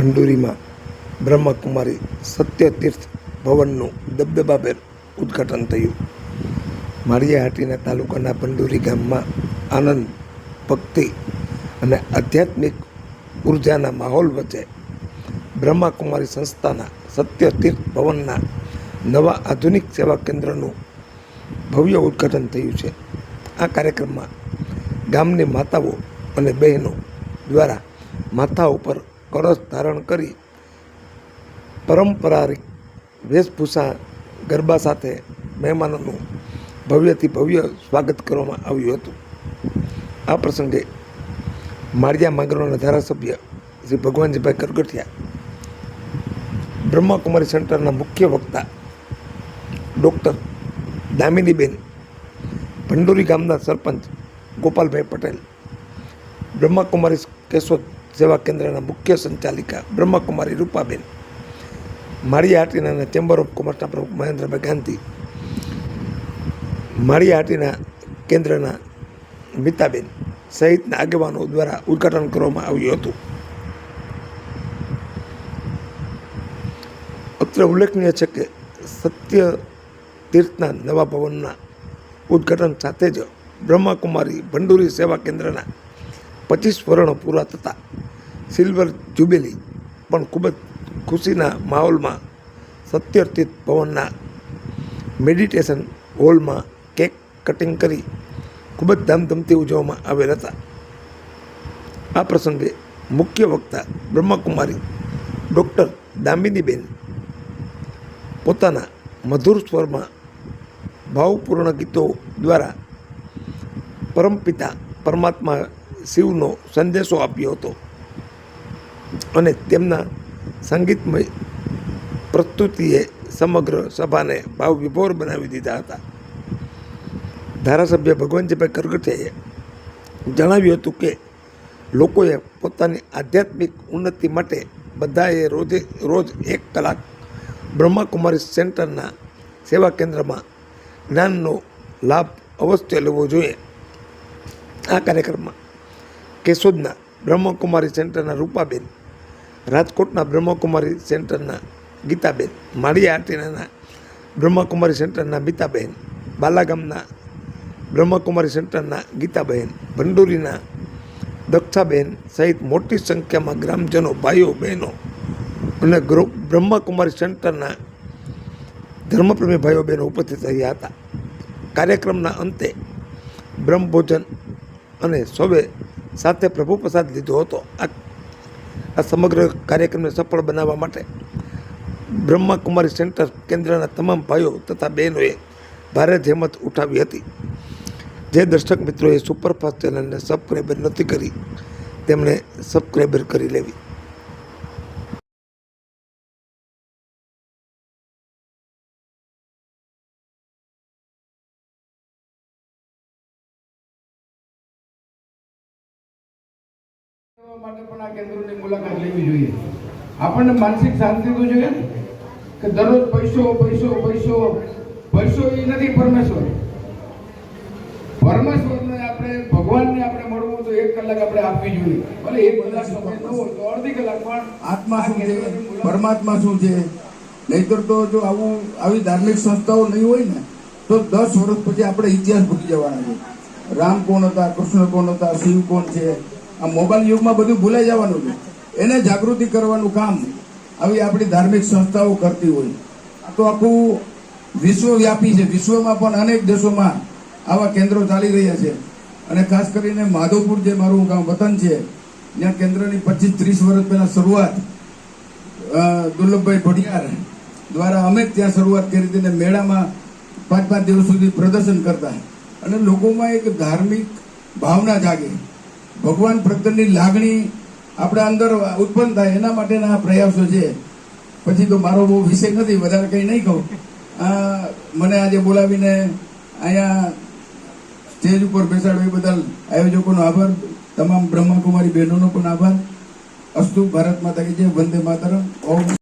ભંડોરીમાં બ્રહ્માકુમારી સત્યતીર્થ ભવનનું દબદબાભેર ઉદ્ઘાટન થયું. માળિયાહાટીના તાલુકાના ભંડોરી ગામમાં આનંદ, ભક્તિ અને આધ્યાત્મિક ઉર્જાના માહોલ વચ્ચે બ્રહ્માકુમારી સંસ્થાના સત્યતીર્થ ભવનના નવા આધુનિક સેવા કેન્દ્રનું ભવ્ય ઉદ્ઘાટન થયું છે. આ કાર્યક્રમમાં ગામની માતાઓ અને બહેનો દ્વારા માથા ઉપર કળશ ધારણ કરી પરંપરાગત વેશભૂષા ગરબા સાથે મહેમાનોનું ભવ્યથી ભવ્ય સ્વાગત કરવામાં આવ્યું હતું. આ પ્રસંગે માળિયા માંગરોળના ધારાસભ્ય શ્રી ભગવાનજીભાઈ કરગઠિયા, બ્રહ્માકુમારી સેન્ટરના મુખ્ય વક્તા ડૉક્ટર દામિનીબેન, ભંડોરી ગામના સરપંચ ગોપાલભાઈ પટેલ, બ્રહ્માકુમારી કેશોદ સેવા કેન્દ્રના મુખ્ય સંચાલિકા બ્રહ્માકુમારી રૂપાબેન, માળિયાહાટીના ચેમ્બર ઓફ કોમર્સના પ્રમુખ મહેન્દ્રભાઈ ગાંધી, માળિયાહાટીના કેન્દ્રના મિતાબેન સહિતના આગેવાનો દ્વારા ઉદ્ઘાટન કરવામાં આવ્યું હતું. અત્રે ઉલ્લેખનીય છે કે સત્ય તીર્થના નવા ભવનના ઉદ્ઘાટન સાથે જ બ્રહ્માકુમારી ભંડોરી સેવા કેન્દ્રના 25 વર્ષ પૂરા થતાં સિલ્વર જ્યુબિલી પણ ખૂબ જ ખુશીના માહોલમાં સત્યતીર્થ ભવનના મેડિટેશન હોલમાં કેક કટિંગ કરી ખૂબ જ ધામધૂમથી ઉજવવામાં આવેલ હતા. આ પ્રસંગે મુખ્ય વક્તા બ્રહ્માકુમારી ડૉક્ટર દામિનીબેન પોતાના મધુર સ્વરમાં ભાવપૂર્ણ ગીતો દ્વારા પરમપિતા પરમાત્મા શિવનો સંદેશો આપ્યો હતો અને તેમના સંગીતમય પ્રસ્તુતિએ સમગ્ર સભાને ભાવ વિભોર બનાવી દીધા હતા. ધારાસભ્ય ભગવાનજીભાઈ કરગઠિયાએ જણાવ્યું હતું કે લોકોએ પોતાની આધ્યાત્મિક ઉન્નતિ માટે બધાએ રોજ 1 કલાક બ્રહ્માકુમારી સેન્ટરના સેવા કેન્દ્રમાં જ્ઞાનનો લાભ અવશ્ય લેવો જોઈએ. આ કાર્યક્રમમાં કેશોદના બ્રહ્માકુમારી સેન્ટરના રૂપાબેન, રાજકોટના બ્રહ્માકુમારી સેન્ટરના ગીતાબેન, માળિયાહાટીના બ્રહ્માકુમારી સેન્ટરના મિતાબહેન, બાલાગામના બ્રહ્માકુમારી સેન્ટરના ગીતાબહેન, ભંડોરીના દક્ષાબહેન સહિત મોટી સંખ્યામાં ગ્રામજનો, ભાઈઓ બહેનો અને બ્રહ્માકુમારી સેન્ટરના ધર્મપ્રેમી ભાઈઓ બહેનો ઉપસ્થિત રહ્યા હતા. કાર્યક્રમના અંતે બ્રહ્મભોજન અને સૌએ સાથે પ્રભુ પ્રસાદ લીધો હતો. આ સમગ્ર કાર્યક્રમને સફળ બનાવવા માટે બ્રહ્માકુમારી સેન્ટર કેન્દ્રના તમામ ભાઈઓ તથા બહેનોએ ભારે જહેમત ઉઠાવી હતી. જે દર્શક મિત્રોએ સુપરફાસ્ટ ચેનલને સબસ્ક્રાઈબર નથી કરી તેમણે સબસ્ક્રાઈબર કરી લેવી. માટે પણ આ કેન્દ્રોની મુલાકાત લેવી જોઈએ. આપણને માનસિક શાંતિ તો જોઈએ ને, કે દરરોજ પૈસો પૈસો પૈસો પૈસો એ નથી પરમેશ્વર. પરમેશ્વરને આપણે, ભગવાનને આપણે મળવું તો 1 કલાક આપણે આપવી જોઈએ. ભલે 1 કલાક સમય ન હોય તો અડધી કલાક પણ આત્મા શું છે, પરમાત્મા શું છે. નહીતર તો જો આવી ધાર્મિક સંસ્થાઓ નહીં હોય ને તો 10 વર્ષ પછી આપણે ઇતિહાસ ભૂલી જવાના છે. રામ કોણ હતા, કૃષ્ણ કોણ હતા, શિવ કોણ છે, આ મોબાઈલ યુગમાં બધું ભૂલાઈ જવાનું છે. એને જાગૃતિ કરવાનું કામ આવી આપણી ધાર્મિક સંસ્થાઓ કરતી હોય. આ તો આખું વિશ્વવ્યાપી છે. વિશ્વમાં પણ અનેક દેશોમાં આવા કેન્દ્રો ચાલી રહ્યા છે. અને ખાસ કરીને માધવપુર, જે મારું ગામ વતન છે, ત્યાં કેન્દ્રની 25-30 વર્ષ પહેલા શરૂઆત દુર્લભભાઈ ભડિયાર દ્વારા અમે ત્યાં શરૂઆત કરી હતી. અને મેળામાં 5-5 દિવસ સુધી પ્રદર્શન કરતા અને લોકોમાં એક ધાર્મિક ભાવના જાગે, ભગવાન પ્રત્યેની લાગણી આપણા અંદર ઉત્પન્ન થાય, એના માટેના આ પ્રયાસો છે. પછી તો મારો બહુ વિષય નથી, વધારે કંઈ નહીં કહું. મને આજે બોલાવીને અહીંયા સ્ટેજ ઉપર બેસાડવા એ બદલ આયોજકોનો આભાર, તમામ બ્રહ્માકુમારી બહેનોનો પણ આભાર. અસ્તુ ભારત માતા કી જય, વંદે માતરમ. ઓમ